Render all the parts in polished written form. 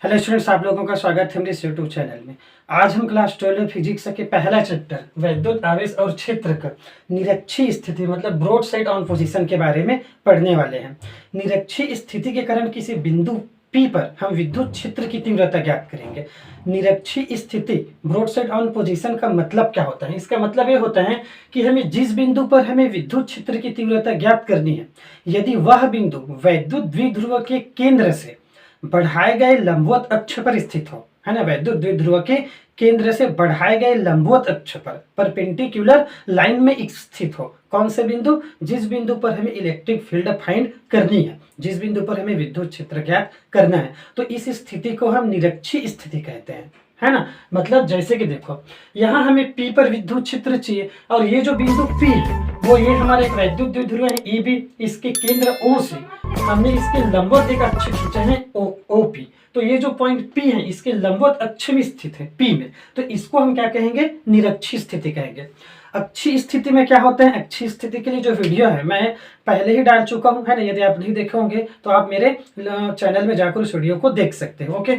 Hello students, आप लोगों का स्वागत है मेरे यूट्यूब चैनल में। आज हम क्लास 12 फिजिक्स के पहला चैप्टर वैद्युत आवेश और क्षेत्र का निरक्षीय स्थिति मतलब ब्रॉड साइड ऑन पोजीशन के बारे में पढ़ने वाले हैं। निरक्षीय स्थिति के कारण किसी बिंदु P पर हम विद्युत क्षेत्र की तीव्रता ज्ञात करेंगे। निरक्षीय स्थिति ब्रॉड साइड ऑन पोजीशन का मतलब क्या होता है? इसका मतलब ये होता है कि हमें जिस बिंदु पर हमें विद्युत क्षेत्र की तीव्रता ज्ञात करनी है, यदि वह बिंदु वैद्युत द्विध्रुव के केंद्र से बढ़ाए गए लंबवत अक्ष पर स्थित हो, है ना। वैद्युत द्विध्रुव के केंद्र से बढ़ाए गए लंबवत अक्ष पर परपेंडिकुलर लाइन में स्थित हो। कौन से बिंदु? जिस बिंदु पर हमें इलेक्ट्रिक फील्ड फाइंड करनी है, जिस बिंदु पर हमें विद्युत क्षेत्र ज्ञात करना है, तो इस स्थिति को हम निरक्षीय स्थिति कहते हैं, है ना। मतलब जैसे कि देखो, यहाँ हमें P पर विद्युत क्षेत्र चाहिए और ये जो बिंदु P है वो ये हमारा एक वैद्युत द्विध्रुव है EB, इसके केंद्र O से हमने इसके लंबवत एक अक्ष खींचा है OP। तो ये जो पॉइंट P है इसके लंबवत अक्ष में स्थित है P में, तो इसको हम क्या कहेंगे? निरक्षीय स्थिति कहेंगे। अक्षीय स्थिति में क्या होता है? अक्षीय स्थिति के लिए जो वीडियो है मैं पहले ही डाल चुका हूं, है ना। यदि आप नहीं देखे होंगे तो आप मेरे चैनल में जाकर उस वीडियो को देख सकते हो, ओके।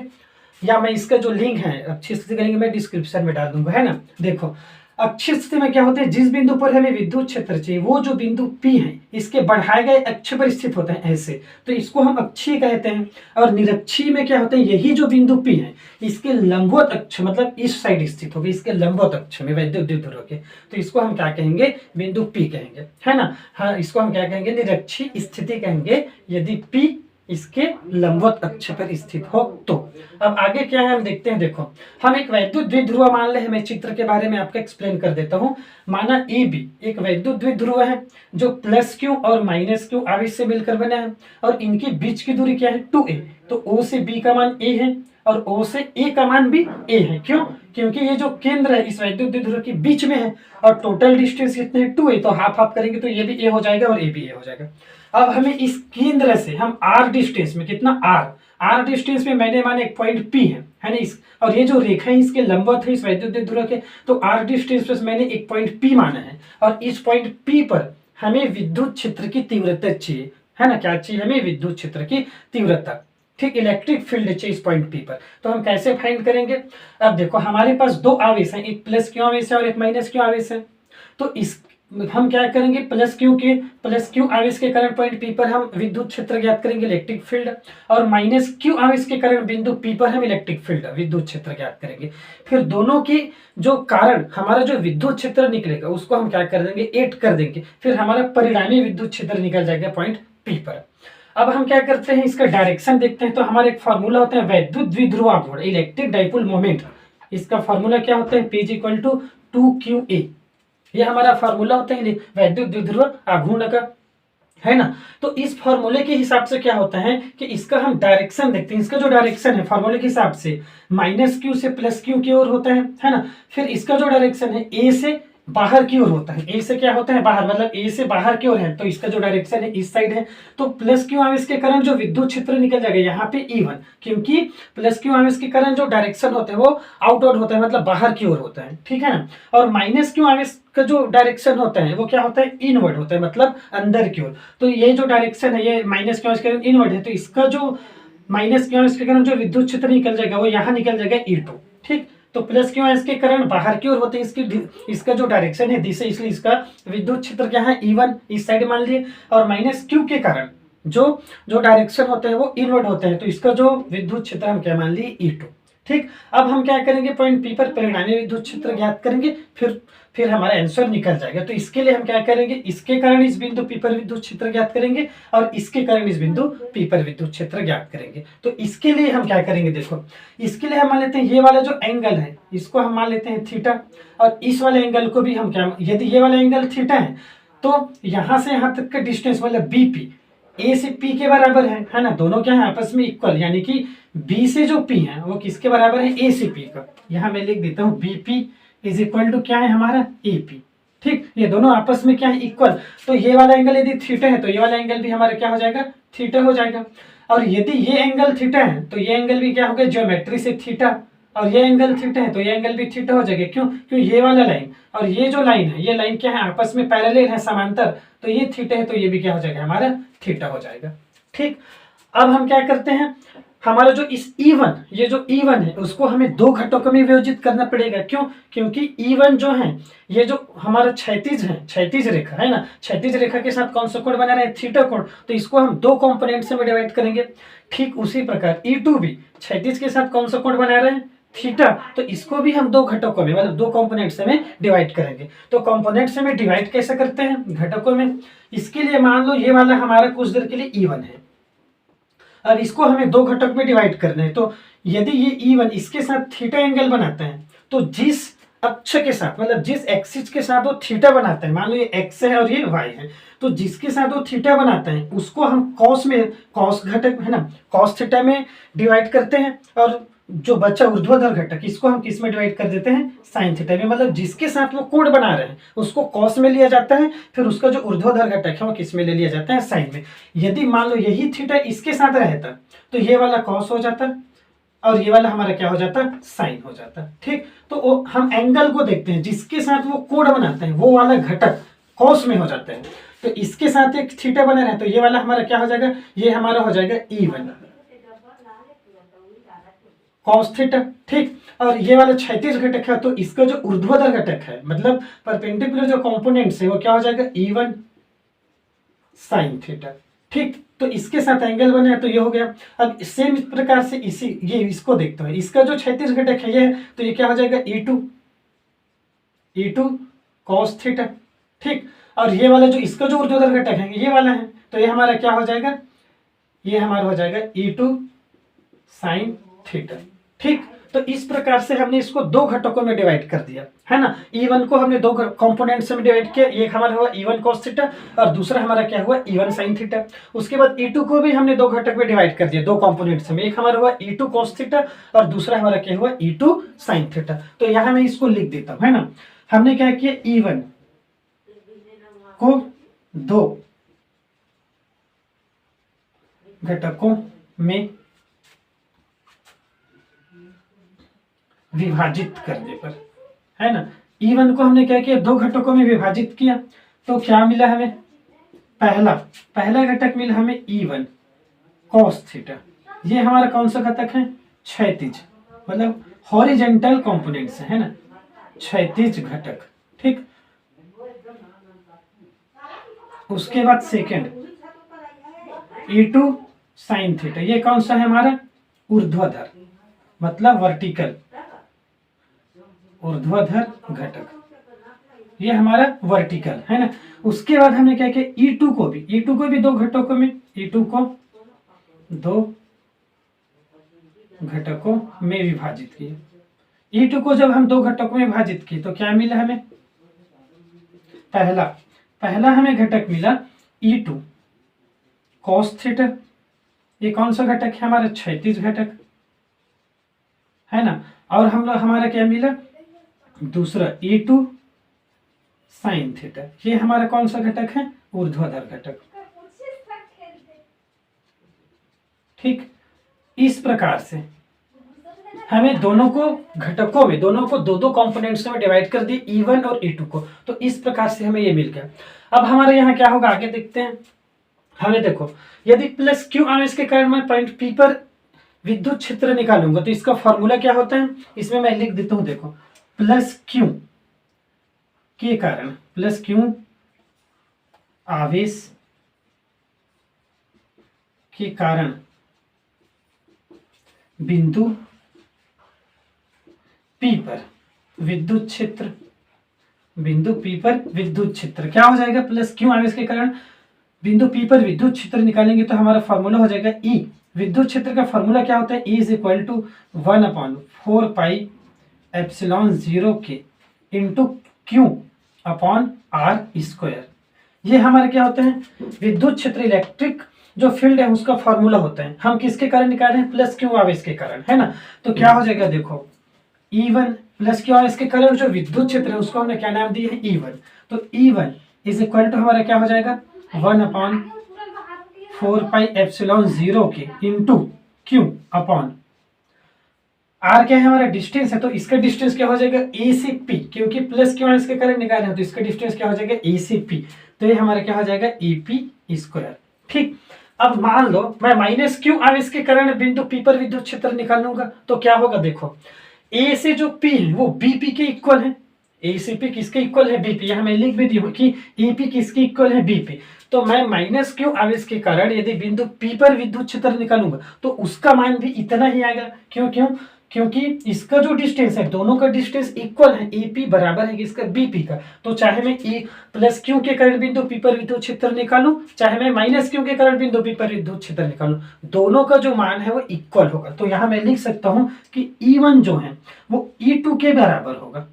या मैं इसका जो लिंक है अक्षीय स्थिति का लिंक मैं डिस्क्रिप्शन में डाल दूंगा, है ना। देखो, अक्षीय स्थिति में क्या होता है? जिस बिंदु पर हमें विद्युत क्षेत्र चाहिए वो जो बिंदु P है इसके बढ़ाए गए अक्ष पर स्थित होता है ऐसे, तो इसको हम अक्षीय कहते हैं। और निरक्षीय में क्या होता है? यही जो बिंदु P है इसके लंबवत अक्ष मतलब इस साइड स्थित होगी, इसके लंबवत अक्ष में वैद्युत द्विध्रुव के, तो इसको हम क्या कहेंगे? बिंदु P कहेंगे, है ना। हाँ, इसको हम क्या कहेंगे? निरक्षीय स्थिति कहेंगे यदि P इसके लंबवत अक्ष पर स्थित हो तो। अब आगे क्या है हम देखते हैं। देखो, हम एक वैद्युत द्विध्रुव मान ले, मैं चित्र के बारे में आपको एक्सप्लेन कर देता हूं। माना AB एक वैद्युत द्विध्रुव है जो +Q और -Q आवेश से मिलकर बना है और इनके बीच की दूरी क्या है? 2a। तो O से B का मान a है और O से A का मान भी a है। क्यों? क्योंकि ये जो केंद्र है इस वैद्युत द्विध्रुव के बीच में है और टोटल डिस्टेंस कितने है? 2a। तो हाफ हाफ करेंगे तो ये भी a हो जाएगा और a भी a हो जाएगा। अब हमें इस केंद्र से हम r डिस्टेंस में, कितना r डिस्टेंस में मैंने माने एक पॉइंट P है ना। इस और ये जो रेखा है इसके लंबवत है इस वैद्युत द्विध्रुव के, तो r डिस्टेंस पर मैंने एक पॉइंट P माना है और इस पॉइंट P पर हमें विद्युत क्षेत्र की तीव्रता चाहिए, है ना। क्या चाहिए हमें? विद्युत क्षेत्र की तीव्रता, ठीक। इलेक्ट्रिक फील्ड चाहिए इस पॉइंट P पर। तो हम कैसे फाइंड करेंगे? अब देखो, हमारे पास दो आवेश हैं, एक +Q आवेश है और एक -Q आवेश है। तो इस हम क्या करेंगे? +Q आवेश के कारण पॉइंट P पर हम विद्युत क्षेत्र ज्ञात करेंगे, इलेक्ट्रिक फील्ड, और -Q आवेश के कारण बिंदु P पर हम इलेक्ट्रिक फील्ड विद्युत क्षेत्र ज्ञात करेंगे। फिर दोनों की जो कारण हमारा जो विद्युत क्षेत्र निकलेगा उसको हम क्या कर देंगे? ऐड कर देंगे, फिर हमारा परिणामी विद्युत क्षेत्र निकल जाएगा पॉइंट P पर। अब हम क्या करते हैं? इसका डायरेक्शन देखते हैं। तो हमारा एक फॉर्मूला होता है वैद्युत द्विध्रुव आघूर्ण, इलेक्ट्रिक डाइपोल मोमेंट। इसका फॉर्मूला क्या होता है? P = 2QA। ये हमारा फॉर्मूला होता है वैद्युत द्विध्रुव आघूर्ण का, है ना। तो इस फॉर्मूले के हिसाब से क्या होता है कि इसका हम डायरेक्शन देखते हैं। इसका जो डायरेक्शन है फॉर्मूले के हिसाब से -Q से +Q की ओर होता है ना। फिर इसका जो डायरेक्शन है A से बाहर की ओर होता है। A से क्या होता है? बाहर, मतलब A से बाहर की ओर है, तो इसका जो डायरेक्शन है इस साइड है। तो +Q आवेश के कारण जो विद्युत क्षेत्र निकल जाएगा यहाँ पे E1, क्योंकि +Q आवेश के कारण जो डायरेक्शन होता है वो आउटवर्ड होता है, मतलब बाहर की ओर होता है, ठीक है ना। और -Q आवेश का जो डायरेक्शन होता है वो क्या होता है? इनवर्ड होता है, मतलब अंदर की ओर। तो ये जो डायरेक्शन है ये -Q आवेश के कारण इनवर्ड है, तो इसका जो -Q आवेश के कारण जो विद्युत क्षेत्र निकल जाएगा वो यहाँ निकल जाएगा E2, ठीक। तो +Q आवेश के कारण बाहर की ओर होते हैं, इसका जो डायरेक्शन है दिशा, इसलिए इसका विद्युत क्षेत्र क्या है? E1 इस साइड मान लिए। और -Q के कारण जो डायरेक्शन होते हैं वो इनवर्ड होते हैं, तो इसका जो विद्युत क्षेत्र हम क्या मान लिए? E2, ठीक। अब हम क्या करेंगे? पॉइंट P पर परिणामी विद्युत क्षेत्र ज्ञात करेंगे, फिर हमारा आंसर निकल जाएगा। तो इसके लिए हम क्या करेंगे? इसके कारण इस बिंदु P पर विद्युत क्षेत्र ज्ञात करेंगे और इसके कारण इस बिंदु P पर विद्युत क्षेत्र ज्ञात करेंगे। तो इसके लिए हम क्या करेंगे? देखो, इसके लिए हम मान लेते हैं ये वाला जो एंगल है इसको हम मान लेते हैं थीटा, और इस वाले एंगल को भी हम क्या, यदि ये वाला एंगल थीटा है तो यहाँ से यहाँ तक का डिस्टेंस मतलब BP A से P के बराबर है ना। दोनों क्या है? आपस में इक्वल, यानी कि B से जो P है वो किसके बराबर है? A से P का। यहाँ मैं लिख देता हूँ BP = क्या है हमारा? AP, ठीक। ये दोनों आपस में क्या है? इक्वल। तो ये वाला एंगल यदि थीटा है तो ये वाला एंगल भी हमारा क्या हो जाएगा? थीटा हो जाएगा। और यदि ये एंगल थीटा है तो ये एंगल भी क्या हो गया? ज्योमेट्री से थीटा। और ये एंगल थीटा है तो ये एंगल भी थीटा हो जाएगा। क्यों? क्यों ये वाला लाइन और ये जो लाइन है, ये लाइन क्या है? आपस में पैरेलल है, समांतर। तो ये थीटा है तो ये भी क्या हो जाएगा? हमारा थीटा हो जाएगा, ठीक। अब हम क्या करते हैं? हमारा जो इस E1, ये जो E1 है उसको हमें दो घटकों में विभाजित करना पड़ेगा। क्यों? क्योंकि E1 जो है ये जो हमारा क्षैतिज है, क्षैतिज रेखा है ना, क्षैतिज रेखा के साथ कौन सा कोण बना रहे हैं? थीटा कोण। तो इसको हम दो कंपोनेंट्स में डिवाइड करेंगे। ठीक उसी प्रकार E2 भी क्षैतिज के साथ कौन सा कोण बना रहे हैं? थीटा। तो इसको भी हम दो घटकों में मतलब दो कंपोनेंट्स में डिवाइड करेंगे। तो कंपोनेंट्स में डिवाइड कैसे करते हैं? घटकों में। इसके लिए मान लो ये वाला हमारा कुछ देर के लिए E1 है, अब इसको हमें दो घटक में डिवाइड करना है। तो यदि ये E1 इसके साथ थीटा एंगल बनाता है तो जिस अक्ष के साथ मतलब जिस एक्सिस के साथ वो थीटा बनाता है, मान लो ये एक्स है और ये वाई है, तो जिसके साथ वो थीटा बनाता है उसको हम कॉस में, कॉस घटक है ना, कॉस थीटा में डिवाइड करते हैं। और जो बच्चा ऊर्ध्वाधर घटक इसको हम किस में डिवाइड कर देते हैं? साइन थीटा में। मतलब जिसके साथ वो कोण बना रहे हैं उसको कॉस में लिया जाता है, फिर उसका जो ऊर्ध्वाधर घटक है वो किस में ले लिया जाता है? साइन में। यदि मान लो यही थीटा इसके साथ रहता तो ये वाला कॉस हो जाता और ये वाला हमारा क्या हो जाता? साइन हो जाता। ठीक, तो हम एंगल को देखते हैं, जिसके साथ वो कोण बनाते हैं वो वाला घटक कॉस में हो जाता है। तो इसके साथ एक थीटा बना रहे तो ये वाला हमारा क्या हो जाएगा? ये हमारा हो जाएगा E1 कॉस थीटा। ठीक, और ये वाला क्षैतिज घटक है तो इसका जो ऊर्ध्वाधर घटक है मतलब परपेंडिकुलर जो कंपोनेंट्स है वो क्या हो जाएगा? E1 sine theta. ठीक, तो इसके साथ एंगल बने तो ये हो गया। अब सेम इस प्रकार से ये इसको देखते हैं, इसका जो क्षैतिज घटक है ये, तो ये क्या हो जाएगा? E2 cos theta. ठीक, और ये वाला जो इसका जो ऊर्ध्वाधर घटक है ये वाला है, तो ये हमारा क्या हो जाएगा? ये हमारा हो जाएगा E2 साइन थीटा। ठीक, तो इस प्रकार से हमने इसको दो घटकों में डिवाइड कर दिया है ना। E1 को हमने दो कंपोनेंट्स में डिवाइड किया, एक हमारा हुआ E1 cos थीटा और दूसरा हमारा क्या हुआ? E1 sin theta. उसके बाद E2 को भी हमने दो घटक में डिवाइड कर दिया, दो कंपोनेंट्स में, एक हमारा हुआ E2 cos थीटा और दूसरा हमारा क्या हुआ? E2 sin theta. तो यहाँ मैं इसको लिख देता हूँ है ना। हमने क्या किया? E1 को दो घटकों में विभाजित करने पर है ना, E1 को हमने क्या किया? दो घटकों में विभाजित किया तो क्या मिला हमें? पहला घटक मिला हमें E1 cos थीटा। ये हमारा कौन सा घटक है? क्षैतिज, मतलब हॉरिजेंटल कंपोनेंट्स है ना, क्षैतिज घटक। ठीक, उसके बाद सेकेंड E2 sin थीटा, ये कौन सा है हमारा? ऊर्ध्वाधर मतलब वर्टिकल ऊर्ध्वाधर घटक, ये हमारा वर्टिकल है ना। उसके बाद हमने क्या किया? E2 को भी दो घटकों में, E2 को दो घटकों में विभाजित किया। E2 को जब हम दो घटकों में विभाजित किए तो क्या मिला हमें? पहला हमें घटक मिला E2 cos थीटा। ये कौन सा घटक है? हमारा क्षैतिज घटक है ना। और हम लोग हमारा क्या मिला? दूसरा E2 sin थीटा, ये हमारा कौन सा घटक है? ऊर्ध्वाधर घटक। ठीक, इस प्रकार से हमें दोनों को घटकों में, दोनों को दो दो कंपोनेंट्स में डिवाइड कर दिए, E1 और E2 को। तो इस प्रकार से हमें ये मिल गया। अब हमारे यहाँ क्या होगा आगे देखते हैं। हमें देखो, यदि प्लस क्यू आवेश के कारण मैं पॉइंट P पर विद्युत क्षेत्र निकालूंगा तो इसका फॉर्मूला क्या होता है? इसमें मैं लिख देता हूं, देखो, प्लस क्यू के कारण, प्लस क्यू आवेश के कारण बिंदु P पर विद्युत क्षेत्र, बिंदु P पर विद्युत क्षेत्र क्या हो जाएगा? प्लस क्यू आवेश के कारण बिंदु P पर विद्युत क्षेत्र निकालेंगे तो हमारा फॉर्मूला हो जाएगा E। विद्युत क्षेत्र का फॉर्मूला क्या होता है? E is equal to 1/4 pi epsilon 0 के into Q upon R square. ये हमारे क्या होते हैं? विद्युत क्षेत्र, इलेक्ट्रिक जो फील्ड है उसका फॉर्मूला होता है। हम किसके कारण निकाल रहे हैं? प्लस क्यू आवेश के कारण है ना। तो क्या हो जाएगा? देखो, E1 प्लस क्यू आवेश के कारण जो विद्युत क्षेत्र है उसको हमने क्या नाम दिया है? E1। तो E1 इज इक्वल टू हमारा क्या हो जाएगा? 1/4 पाई एप्सिलॉन 0 के इंटू क्यू अपॉन आर क्या है? हमारा डिस्टेंस है, तो इसका डिस्टेंस क्या हो जाएगा? ए से पी, क्योंकि प्लस क्यू आवेश के कारण निकाल रहे हैं तो इसका डिस्टेंस क्या हो जाएगा? ए से पी। तो ये हमारा क्या हो जाएगा? AP square. ठीक, अब मान लो मैं माइनस क्यू आवेश के कारण बिंदु पी पर विद्युत क्षेत्र निकालूंगा तो क्या होगा, देखो ए से जो पी है वो बीपी के इक्वल है। ए से पी किसके इक्वल है, बीपी। यहां मैं लिख भी दी हूं कि ईपी किसके इक्वल है, बीपी। तो मैं माइनस क्यू आवेश के कारण यदि बिंदु पी पर विद्युत क्षेत्र निकालूंगा तो उसका मान भी इतना ही आएगा। क्यों क्यों क्योंकि इसका जो डिस्टेंस है, दोनों का डिस्टेंस इक्वल है, ईपी बराबर है किसका, बीपी का। तो चाहे मैं ई प्लस क्यू के कारण बिंदु पी पर विद्युत क्षेत्र निकालूं, चाहे मैं माइनस क्यू के कारण बिंदु पी पर विद्युत क्षेत्र निकालूं, दोनों का जो मान है वो इक्वल होगा। तो यहां मैं लिख सकता हूं कि E1 जो है वो E2 के बराबर होगा।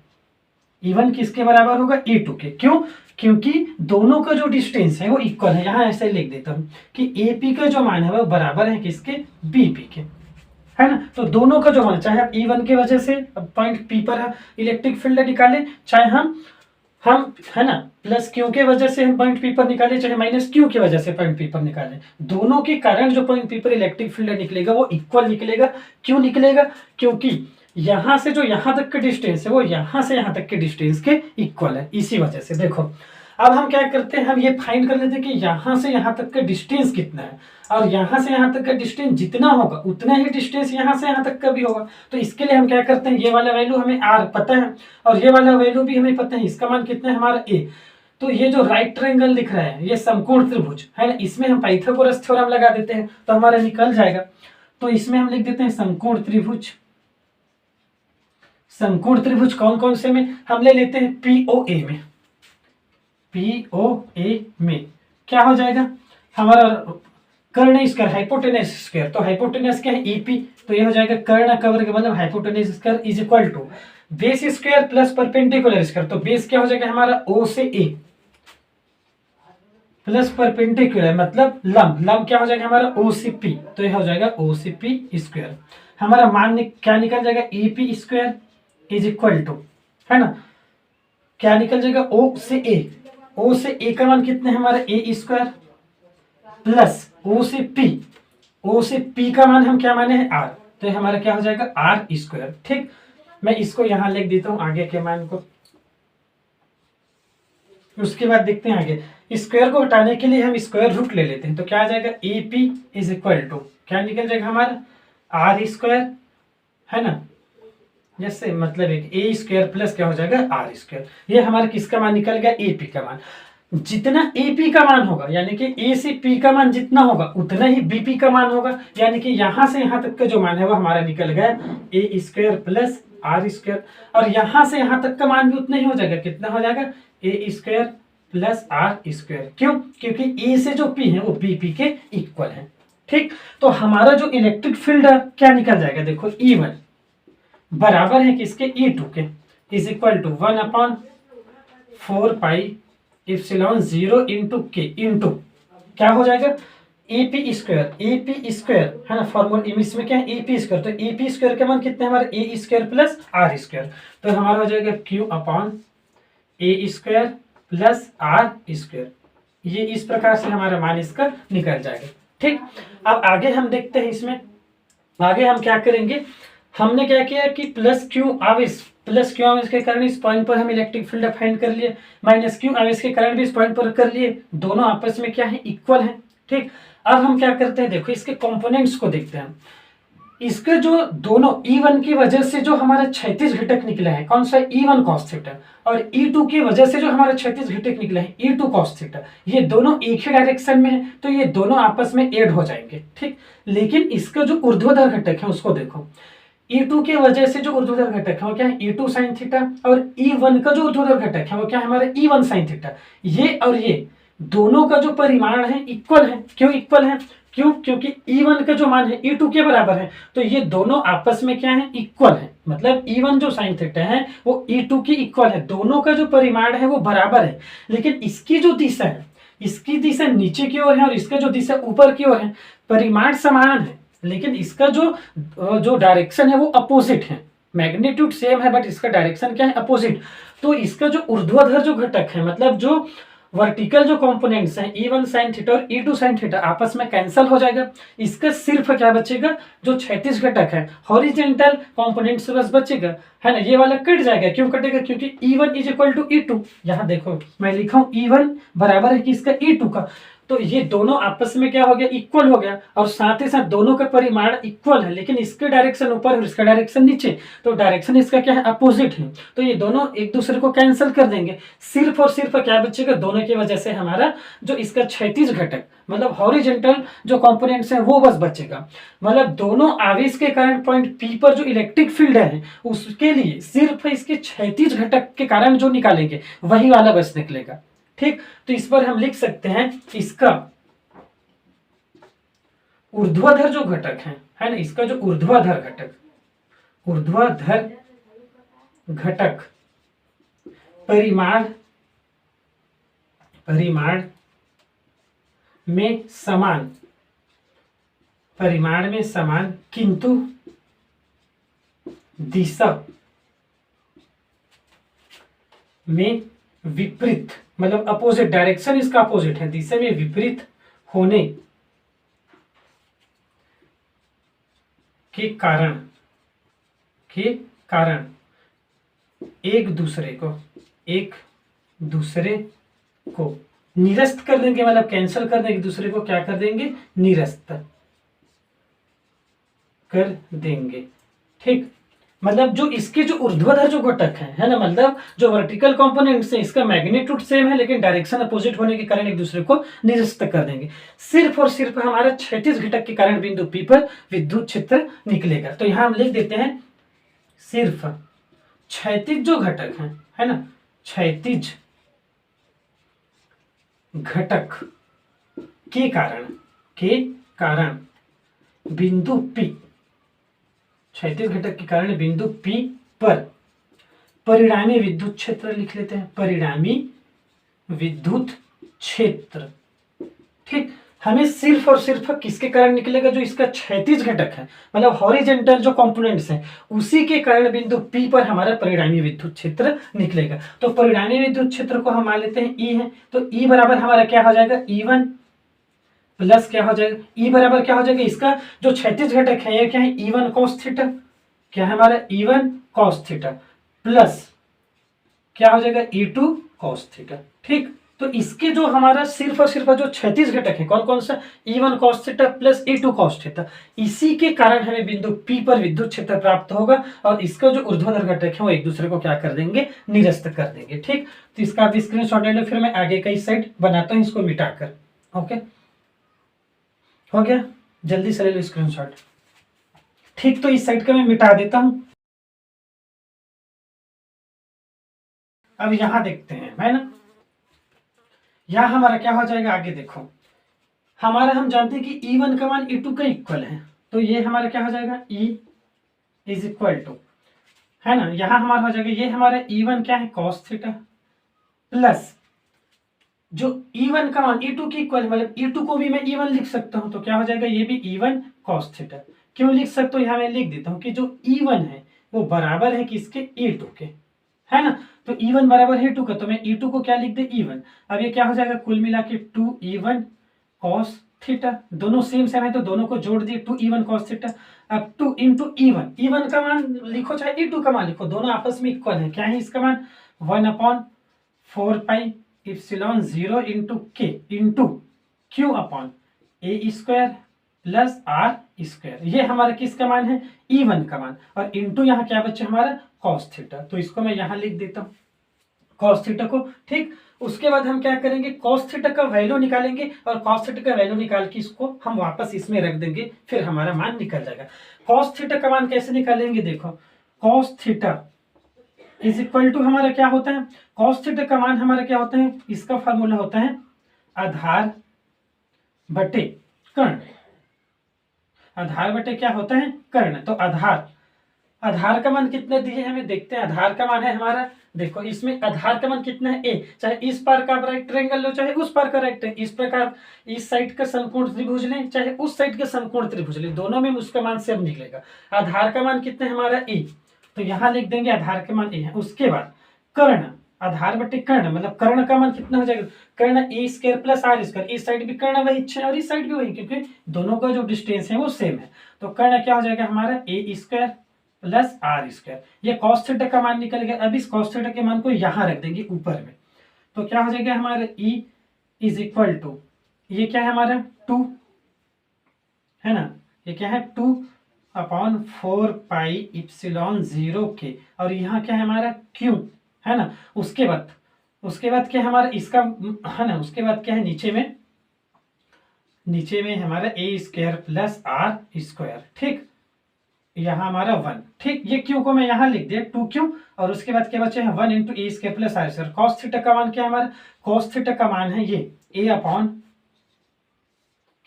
E1 किसके बराबर होगा, E2 के। क्यों, क्योंकि दोनों का जो डिस्टेंस है वो इक्वल है। यहां ऐसे लिख देता हूं कि एपी का जो मान है वो बराबर है किसके, बीपी के, है ना। तो दोनों का जो मान, चाहे आप E1 की वजह से पॉइंट पी पर इलेक्ट्रिक फील्ड निकालें, चाहे हम है ना प्लस क्यू के वजह से हम पॉइंट पी पर निकाले, चाहे माइनस क्यू की वजह से पॉइंट पी पर निकालें, दोनों के कारण जो पॉइंट पी पर इलेक्ट्रिक फील्ड निकलेगा वो इक्वल निकलेगा। क्यों निकलेगा, क्योंकि यहां से जो यहां तक के डिस्टेंस है वो यहां से यहां तक के डिस्टेंस के इक्वल है। इसी वजह से देखो अब हम क्या करते हैं, हम ये फाइंड कर लेते हैं कि यहां से यहां तक का डिस्टेंस कितना है, और यहां से यहां तक का डिस्टेंस जितना होगा उतना ही डिस्टेंस यहां से यहां तक का भी होगा। तो इसके लिए हम क्या करते हैं, ये वाला वैल्यू हमें आर पता है और ये वाला वैल्यू भी हमें पता है, इसका मान कितना है हमारा ए। तो ये जो राइट ट्रायंगल दिख रहा है ये समकोण त्रिभुज है ना, इसमें हम पाइथागोरस थ्योरम लगा देते हैं तो हमारा निकल जाएगा। तो इसमें हम लिख देते हैं समकोण त्रिभुज। समकोण त्रिभुज कौन कौन से में, हम ले लेते हैं पीओए में। पीओए में क्या हो जाएगा हमारा, कर्ण स्क्वायर हाइपोटेनस स्क्वायर। तो हाइपोटेनस क्या है, ईपी। तो ये हो जाएगा कर्ण का वर्ग मतलब hypotenuse square is equal to base square plus perpendicular square. तो बेस क्या हो जाएगा हमारा ओ से ए प्लस परपेंडिकुलर मतलब लंब, लंब क्या हो जाएगा हमारा ओ से पी। तो ये हो जाएगा ओ से पी स्क्वायर। हमारा मान क्या निकल जाएगा, EP square is equal to, है ना, क्या निकल जाएगा ओ से ए। ओ से ए का मान कितना है हमारा ए स्क्वायर प्लस ओ से पी। ओ से पी का मान हम क्या माने हैं आर। तो ये हमारा क्या हो जाएगा आर स्क्वायर। ठीक, मैं इसको यहां लिख देता हूं आगे के मान को। उसके बाद देखते हैं आगे, स्क्वायर को हटाने के लिए हम स्क्वायर रूट ले लेते हैं। तो क्या आ जाएगा A P is equal to क्या निकल जाएगा हमारा आर स्क्वायर, है ना, जैसे मतलब एक ए स्क्वायर प्लस क्या हो जाएगा आर स्क्वायर। ये हमारा किसका मान निकल गया, ए पी का मान। जितना एपी का मान होगा यानी कि ए से पी का मान जितना होगा उतना ही बीपी का मान होगा। यानी कि यहां से यहां तक का जो मान है वो हमारा निकल गया ए स्क्वायर प्लस आर स्क्वायर, और यहां से यहां तक का मान भी उतना ही हो जाएगा। कितना हो जाएगा ए स्क्वायर प्लस आर स्क्वायर। क्यों, क्योंकि ए से जो पी है वो बीपी के इक्वल है। ठीक, तो हमारा जो इलेक्ट्रिक फील्ड है क्या निकल जाएगा, देखो E1 बराबर है किसके, E2 के, is equal to 1/4 pi epsilon 0 into के इंटू क्या हो जाएगा एपी स्क्वायर। एपी स्क्वायर है ना, फॉर्मूला इसमें क्या है एपी स्क्वायर। तो एपी स्क्वायर के मान कितने हमारे A square plus R square. तो हमारा हो जाएगा Q upon A square plus R square. ये इस प्रकार से हमारा मान इसका निकल जाएगा। ठीक, अब आगे हम देखते हैं इसमें आगे हम क्या करेंगे। हमने क्या किया कि प्लस क्यू आवेश के कारण इस पॉइंट पर हम इलेक्ट्रिक फील्ड फाइंड कर लिए, माइनस क्यू आवेश के कारण भी इस पॉइंट पर कर लिए, दोनों आपस में क्या है इक्वल है। ठीक, अब हम क्या करते हैं, देखो इसके कंपोनेंट्स को देखते हैं। इसके जो दोनों E1 की वजह से जो हमारा क्षैतिज घटक निकला है कौन सा, E1 cos थीटा, और E2 की वजह से जो हमारा क्षैतिज घटक निकला है E2 cos थीटा, ये दोनों एक ही डायरेक्शन में है तो ये दोनों आपस में ऐड हो जाएंगे। ठीक, लेकिन इसका जो ऊर्ध्वाधर घटक है उसको देखो, E2 की वजह से जो ऊर्ध्वाधर घटक है वो क्या है E2 sin थीटा, और E1 का जो ऊर्ध्वाधर घटक है वो क्या है हमारा E1 sin थीटा। ये और ये दोनों का जो परिमाण है इक्वल है। क्यों इक्वल है, क्यों, क्योंकि E1 का जो मान है E2 के बराबर है, तो ये दोनों आपस में क्या है इक्वल है। मतलब E1 जो sin थीटा है वो E2 की इक्वल है, दोनों का जो परिमाण है वो बराबर है। लेकिन इसकी जो दिशा है, इसकी दिशा नीचे की ओर है और इसका जो दिशा ऊपर की ओर है, परिमाण समान है लेकिन इसका जो डायरेक्शन है वो अपोजिट है। मैग्नीट्यूड सेम है बट इसका डायरेक्शन क्या है अपोजिट। तो इसका जो ऊर्ध्वाधर जो घटक है मतलब जो वर्टिकल जो कंपोनेंट्स हैं E1 sin थीटा और E2 sin थीटा आपस में कैंसिल हो जाएगा। इसका सिर्फ क्या बचेगा, जो क्षैतिज घटक है हॉरिजॉन्टल कंपोनेंट से बस बचेगा, है ना। ये वाला कट जाएगा। क्यों कटेगा, क्योंकि E1 is equal to E2। यहाँ देखो मैं लिखा हूँ E1 बराबर है किसका E2 का। तो ये दोनों आपस में क्या हो गया, इक्वल हो गया, और साथ ही साथ दोनों का परिमाण इक्वल है, लेकिन इसके डायरेक्शन ऊपर और इसका डायरेक्शन नीचे, तो डायरेक्शन इसका क्या है, अपोजिट है। तो ये दोनों एक दूसरे को कैंसिल कर देंगे, सिर्फ और सिर्फ क्या बचेगा, दोनों की वजह से हमारा जो इसका क्षैतिज घटक मतलब हॉरिजेंटल जो कंपोनेंट्स हैं वो बस बचेगा। मतलब दोनों आवेश के कारण पॉइंट पी पर जो इलेक्ट्रिक फील्ड है उसके लिए सिर्फ इसके क्षैतिज घटक के कारण जो निकालेंगे वही वाला बस निकलेगा। ठीक, तो इस पर हम लिख सकते हैं इसका ऊर्ध्वाधर जो घटक है ना, इसका जो ऊर्ध्वाधर घटक परिमाण में समान किंतु दिशा में विपरीत, मतलब अपोजिट, डायरेक्शन इसका अपोजिट है, दिशा में विपरीत होने के कारण एक दूसरे को निरस्त कर देंगे, मतलब कैंसिल कर देंगे, एक दूसरे को क्या कर देंगे, निरस्त कर देंगे। ठीक, मतलब जो इसके जो ऊर्ध्वाधर जो घटक है ना, मतलब जो वर्टिकल कंपोनेंट्स है इसका मैग्नीट्यूड सेम है लेकिन डायरेक्शन अपोजिट होने के कारण एक दूसरे को निरस्त कर देंगे। सिर्फ और सिर्फ हमारा क्षैतिज घटक के कारण बिंदु P पर विद्युत क्षेत्र निकलेगा। तो यहां हम लिख देते हैं सिर्फ क्षैतिज जो घटक है ना, क्षैतिज घटक के कारण बिंदु P, क्षैतिज घटक के कारण बिंदु P पर परिणामी विद्युत क्षेत्र लिख लेते हैं, परिणामी विद्युत क्षेत्र। ठीक, हमें सिर्फ और सिर्फ किसके कारण निकलेगा, जो इसका क्षैतिज घटक है मतलब हॉरिजेंटल जो कंपोनेंट्स हैं उसी के कारण बिंदु P पर हमारा परिणामी विद्युत क्षेत्र निकलेगा। तो परिणामी विद्युत क्षेत्र को हम मान लेते हैं E है, तो E बराबर हमारा क्या हो जाएगा, E1 प्लस क्या हो जाएगा, E बराबर क्या हो जाएगा, इसका जो क्षैतिज घटक है ये क्या है, E1 cos थीटा, क्या है हमारा E1 cos थीटा प्लस क्या हो जाएगा, E2 cos थीटा। ठीक, तो इसके जो हमारा सिर्फ और सिर्फ जो क्षैतिज घटक है कौन कौन सा, E1 cos theta plus E2 cos theta, इसी के कारण हमें बिंदु P पर विद्युत क्षेत्र प्राप्त होगा और इसका जो ऊर्ध्वाधर घटक है वो एक दूसरे को क्या कर देंगे, निरस्त कर देंगे। ठीक, तो इसका आप स्क्रीनशॉट ले लो, फिर मैं आगे का इस साइड बनाता हूं इसको मिटाकर। ओके, हो गया, जल्दी से ले लो स्क्रीनशॉट। ठीक, तो इस साइड का मैं मिटा देता हूं। अब यहां देखते हैं, है ना, यहां हमारा क्या हो जाएगा, आगे देखो हमारा, हम जानते हैं कि E1 का मान E2 का इक्वल है, तो ये हमारा क्या हो जाएगा, E इज इक्वल टू, है ना, यहां हमारा हो जाएगा ये हमारा E1 क्या है, cos थीटा प्लस जो E1 का मान E2 की इक्वल, मतलब E2 को भी मैं E1 लिख सकता हूं, तो क्या हो जाएगा, ये भी E1 cos थीटा। क्यों लिख सकता हूं, यहां मैं लिख देता हूं कि जो E1 है वो बराबर है किसके, E2 के, है ना, तो E1 बराबर है 2 का, तो मैं E2 को क्या लिख दे, E1। अब ये क्या हो जाएगा, कुल मिला के 2E1 cos थीटा, दोनों सेम सेम है तो दोनों को जोड़ दिए, 2E1 cos थीटा। अब 2 इंटू E1, E1 का मान लिखो चाहे E2 का मान लिखो, दोनों आपस में इक्वल है, क्या है इसका मान 1/4 पाई इप्सिलॉन 0 इंटू के into Q upon A square plus R square, ये हमारा किसका मान है, E1 का मान, और इंटू यहाँ क्या बच्चे हमारा cos थीटा, तो इसको मैं यहाँ लिख देता हूँ cos थीटा को। ठीक, उसके बाद हम क्या करेंगे, cos थीटा का वैल्यू निकालेंगे और cos थीटा का वैल्यू निकाल के इसको हम वापस इसमें रख देंगे, फिर हमारा मान निकल जाएगा। cos थीटा का मान कैसे निकालेंगे, देखो cos theta is equal to हमारा क्या होता है, cos थीटा का मान हमारा क्या होता है, इसका फार्मूला होता है आधार बटे कर्ण, आधार बटे क्या होता है, कर्ण। तो आधार का मान कितना दिए हमें, देखते हैं, आधार का मान है हमारा, देखो इसमें आधार का मान कितना है, ए, चाहे इस पार का राइट ट्रायंगल लो चाहे उस पार का राइट ट्रायंगल, इस प्रकार इस साइड का समकोण त्रिभुज लें चाहे उस साइड का समकोण त्रिभुज लें, दोनों में उसका मान सेम निकलेगा। आधार का मान कितना है हमारा, ए, तो यहां लिख देंगे आधार का मान ए है। उसके बाद कर्ण, आधार बटे कर्ण, मतलब कर्ण का मान कितना हो जाएगा, कर्ण ए स्क्वायर प्लस आर स्क्वायर, इस साइड भी कर्ण वही है और इस साइड भी वही, क्योंकि दोनों का जो डिस्टेंस है वो सेम है। तो कर्ण क्या हो जाएगा हमारा, ए स्क्वायर प्लस आर स्क्वायर, ये cos थीटा का मान निकल गया। अब इस cos थीटा के मान को यहां रख देंगे ऊपर में, तो क्या हो जाएगा हमारे E इज इक्वल टू ये क्या है हमारा 2, है ना, ये क्या है 2/4πε0k, और यहाँ क्या है हमारा q, है ना। उसके बाद क्या है हमारा इसका, है ना, उसके बाद क्या है नीचे में हमारा a² + r², ठीक, यहाँ हमारा 1, ठीक, ये क्यू को मैं यहाँ लिख दिया 2q, और उसके बाद क्या बचे हैं 1 × a² + r²। cos थीटा का मान क्या है हमारा, cos थीटा का मान है ये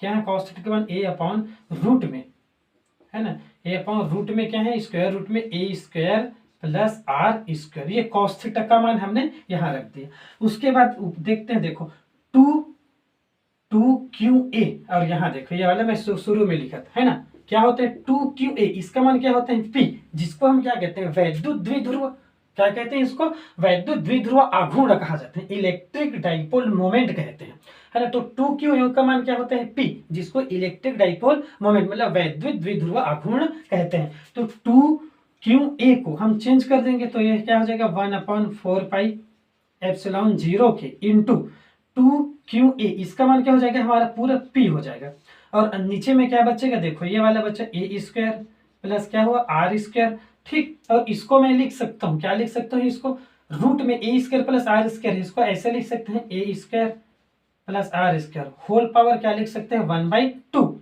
क्या है, cos थीटा का मान a/रूट में, है ना, a/रूट में क्या है, स्क्वायर रूट में a² + r², ये cos थीटा का मान हमने यहाँ रख दिया। उसके बाद देखते हैं, देखो 2qa, और यहाँ देखो ये वाला मैं शुरू में लिखा था, है ना, क्या होता है 2qa, इसका मान क्या होता है p, जिसको हम क्या कहते हैं, वैद्युत द्विध्रुव, क्या कहते हैं इसको, वैद्युत द्विध्रुव आघूर्ण कहा जाता है, इलेक्ट्रिक डाइपोल मोमेंट कहते हैं, है ना। तो 2qa का मान क्या होता है p, जिसको इलेक्ट्रिक डाइपोल मोमेंट मतलब वैद्युत द्विध्रुव आघूर्ण कहते हैं। तो 2qa को हम चेंज कर देंगे तो ये क्या हो जाएगा 1/4πε0k इंटू 2qa, इसका मान क्या हो जाएगा हमारा पूरा p हो जाएगा, और नीचे में क्या बचेगा, देखो ये वाला बचा a² प्लस क्या हुआ r², ठीक, और इसको मैं लिख सकता हूँ, क्या लिख सकता हूँ इसको, रूट में a² + r², इसको ऐसे लिख सकते हैं a² + r² होल पावर क्या लिख सकते हैं 1/2,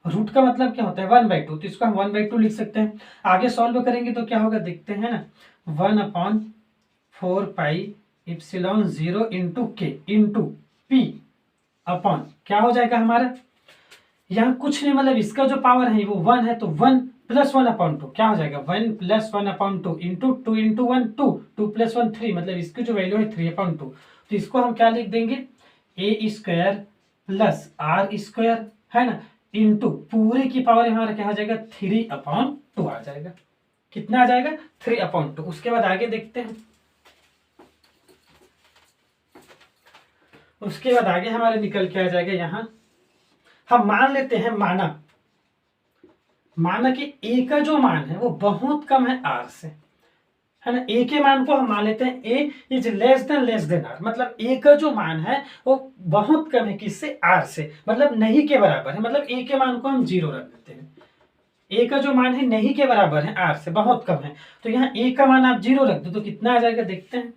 रूट का मतलब क्या होता है 1/2, तो इसको हम 1/2 लिख सकते हैं। आगे सॉल्व करेंगे तो क्या होगा देखते हैं ना, 1/4πε0 into k into p upon क्या हो जाएगा हमारा, यहाँ कुछ नहीं, मतलब इसका जो पावर है वो 1 है, तो 1 + 1/2 क्या हो जाएगा 1 + 1/2 इंटू 2 इंटू 1 2 2 + 1 3, मतलब इसकी जो वैल्यू है 3/2, तो इसको हम क्या लिख देंगे a² + r², है ना, इंटू पूरे की पावर हमारा क्या हो जाएगा 3/2 आ जाएगा, कितना आ जाएगा 3/2। उसके बाद आगे देखते हैं, उसके बाद आगे हमारे निकल के आ जाएगा, यहाँ हम मान लेते हैं, माना कि a का जो मान है वो बहुत कम है r से, है ना, a के मान को हम मान लेते हैं a is less than r, मतलब a का जो मान है वो बहुत कम है किससे, r से, मतलब नहीं के बराबर है, मतलब a के मान को हम 0 रख देते हैं, a का जो मान है नहीं के बराबर है, r से बहुत कम है, तो यहाँ a का मान आप 0 रख दो तो कितना आ जाएगा देखते हैं,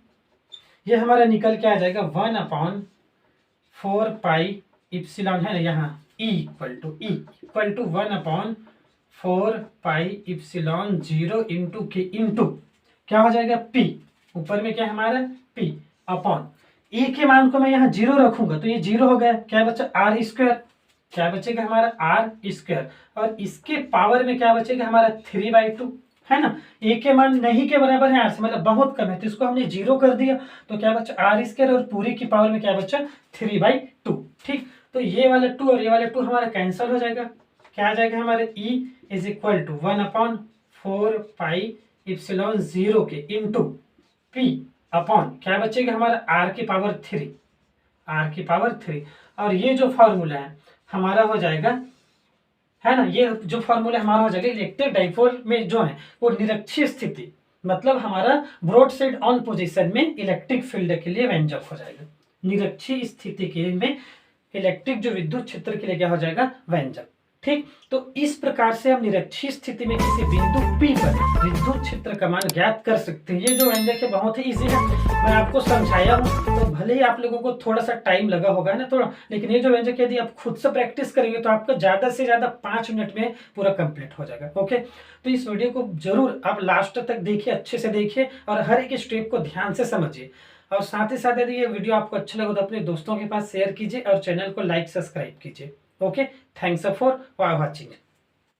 ये हमारा निकल के आ जाएगा 1/4πε, है ना, यहाँ E इक्वल टू 1/4πε0 इंटू के इंटू क्या हो जाएगा P, ऊपर में क्या है हमारा P अपॉन E के मान को मैं यहाँ 0 रखूंगा तो ये 0 हो गया, क्या बचा r², क्या बचेगा हमारा r², और इसके पावर में क्या बचेगा हमारा 3/2, है ना, a के मान नहीं के बराबर है r से, मतलब बहुत कम है, तो इसको हमने 0 कर दिया, तो क्या बचा r², और पूरी की पावर में क्या बचा 3/2, ठीक, तो ये वाला 2 और ये वाला 2 हमारा कैंसिल हो जाएगा, क्या आ जाएगा हमारे E इज इक्वल टू 1/4πε0 के इंटू P अपॉन क्या बचेगा हमारा r की पावर 3, और ये जो फॉर्मूला है हमारा हो जाएगा, है ना, ये जो फॉर्मूला हमारा हो जाएगा इलेक्ट्रिक डाइपोल में जो है वो निरक्षीय स्थिति, मतलब हमारा ब्रॉडसाइड ऑन पोजीशन में इलेक्ट्रिक फील्ड के लिए व्यंजक हो जाएगा, निरक्षीय स्थिति के में इलेक्ट्रिक जो विद्युत क्षेत्र के लिए क्या हो जाएगा व्यंजक, ठीक। तो इस प्रकार से हम निरक्षीय स्थिति में किसी बिंदु P पर विद्युत क्षेत्र का मान ज्ञात कर सकते हैं। ये जो व्यंजक है बहुत ही इजी है, मैं आपको समझाया हूँ, तो भले ही आप लोगों को थोड़ा सा टाइम लगा होगा ना थोड़ा, लेकिन ये जो व्यंजक यदि आप खुद से प्रैक्टिस करेंगे तो आपका ज्यादा से ज्यादा 5 मिनट में पूरा कंप्लीट हो जाएगा। ओके, तो इस वीडियो को जरूर आप लास्ट तक देखिए, अच्छे से देखिए और हर एक स्टेप को ध्यान से समझिए, और साथ ही साथ यदि ये वीडियो आपको अच्छा लगे तो अपने दोस्तों के पास शेयर कीजिए और चैनल को लाइक सब्सक्राइब कीजिए। Okay, thanks for watching.